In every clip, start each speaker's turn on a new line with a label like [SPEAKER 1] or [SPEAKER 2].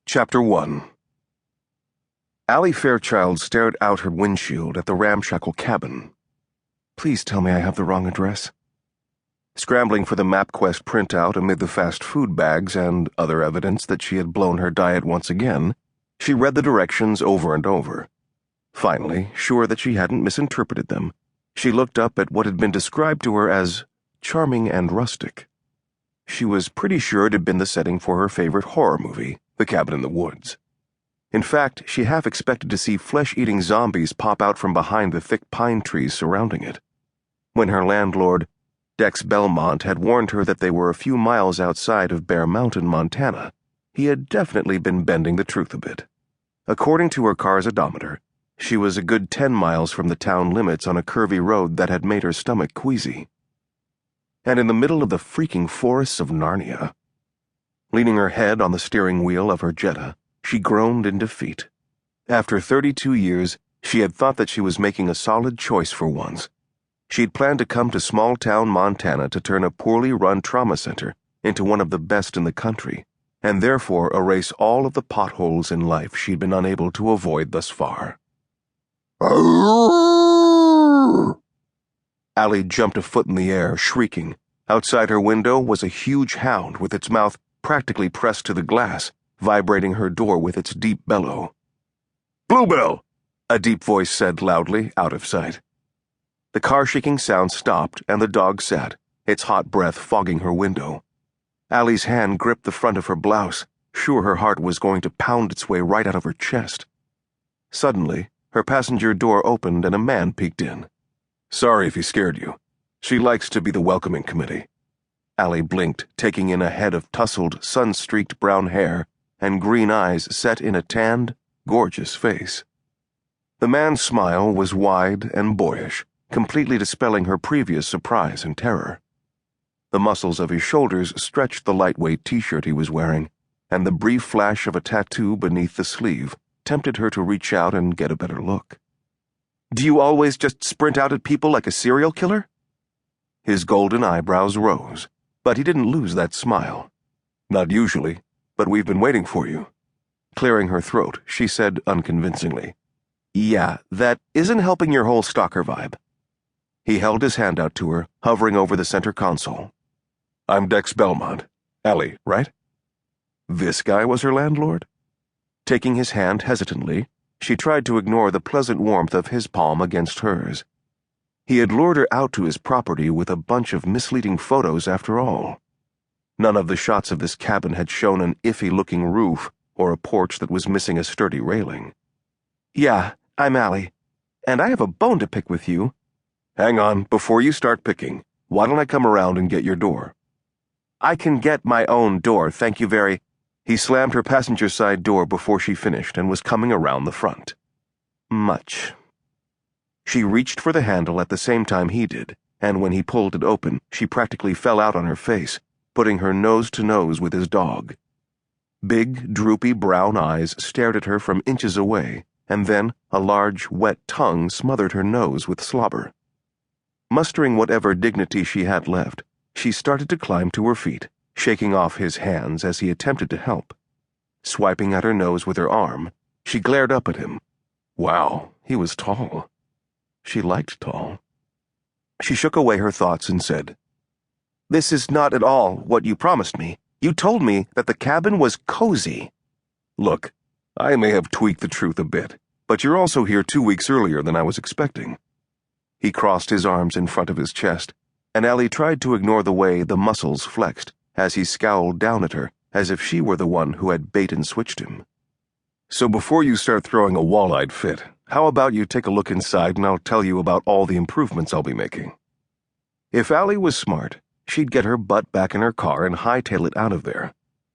[SPEAKER 1] Chapter 1. Allie Fairchild stared out her windshield at the ramshackle cabin. Please tell me I have the wrong address. Scrambling for the MapQuest printout amid the fast food bags and other evidence that she had blown her diet once again, she read the directions over and over. Finally, sure that she hadn't misinterpreted them, she looked up at what had been described to her as charming and rustic. She was pretty sure it had been the setting for her favorite horror movie, The Cabin in the Woods. In fact, she half expected to see flesh-eating zombies pop out from behind the thick pine trees surrounding it. When her landlord, Dex Belmont, had warned her that they were a few miles outside of Bear Mountain, Montana, he had definitely been bending the truth a bit. According to her car's odometer, she was a good 10 miles from the town limits on a curvy road that had made her stomach queasy. And in the middle of the freaking forests of Narnia. Leaning her head on the steering wheel of her Jetta, she groaned in defeat. After 32 years, she had thought that she was making a solid choice for once. She'd planned to come to small-town Montana to turn a poorly run trauma center into one of the best in the country, and therefore erase all of the potholes in life she'd been unable to avoid thus far. Allie jumped a foot in the air, shrieking. Outside her window was a huge hound with its mouth practically pressed to the glass, vibrating her door with its deep bellow. "Bluebell!" a deep voice said loudly, out of sight. The car-shaking sound stopped, and the dog sat, its hot breath fogging her window. Allie's hand gripped the front of her blouse, sure her heart was going to pound its way right out of her chest. Suddenly, her passenger door opened and a man peeked in. "Sorry if he scared you. She likes to be the welcoming committee." Allie blinked, taking in a head of tousled, sun-streaked brown hair and green eyes set in a tanned, gorgeous face. The man's smile was wide and boyish, completely dispelling her previous surprise and terror. The muscles of his shoulders stretched the lightweight t-shirt he was wearing, and the brief flash of a tattoo beneath the sleeve tempted her to reach out and get a better look. "Do you always just sprint out at people like a serial killer?" His golden eyebrows rose, but he didn't lose that smile. "Not usually, but we've been waiting for you." Clearing her throat, she said unconvincingly, "Yeah, that isn't helping your whole stalker vibe." He held his hand out to her, hovering over the center console. "I'm Dex Belmont. Allie, right?" This guy was her landlord? Taking his hand hesitantly, she tried to ignore the pleasant warmth of his palm against hers. He had lured her out to his property with a bunch of misleading photos after all. None of the shots of this cabin had shown an iffy-looking roof or a porch that was missing a sturdy railing. "Yeah, I'm Allie, and I have a bone to pick with you." "Hang on, before you start picking, why don't I come around and get your door?" "I can get my own door, thank you very—" He slammed her passenger side door before she finished and was coming around the front. "Much." She reached for the handle at the same time he did, and when he pulled it open, she practically fell out on her face, putting her nose to nose with his dog. Big, droopy brown eyes stared at her from inches away, and then a large, wet tongue smothered her nose with slobber. Mustering whatever dignity she had left, she started to climb to her feet, shaking off his hands as he attempted to help. Swiping at her nose with her arm, she glared up at him. Wow, he was tall. She liked tall. She shook away her thoughts and said, "This is not at all what you promised me. You told me that the cabin was cozy." "Look, I may have tweaked the truth a bit, but you're also here 2 weeks earlier than I was expecting." He crossed his arms in front of his chest, and Allie tried to ignore the way the muscles flexed as he scowled down at her as if she were the one who had bait-and-switched him. "So before you start throwing a wall-eyed fit, how about you take a look inside and I'll tell you about all the improvements I'll be making." If Allie was smart, she'd get her butt back in her car and hightail it out of there.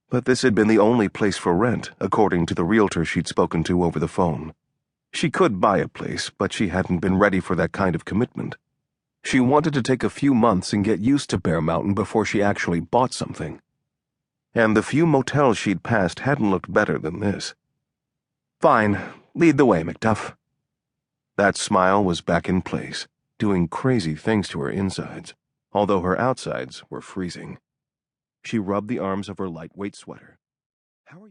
[SPEAKER 1] But this had been the only place for rent, according to the realtor she'd spoken to over the phone. She could buy a place, but she hadn't been ready for that kind of commitment. She wanted to take a few months and get used to Bear Mountain before she actually bought something. And the few motels she'd passed hadn't looked better than this. "Fine, lead the way, McDuff." That smile was back in place, doing crazy things to her insides, although her outsides were freezing. She rubbed the arms of her lightweight sweater.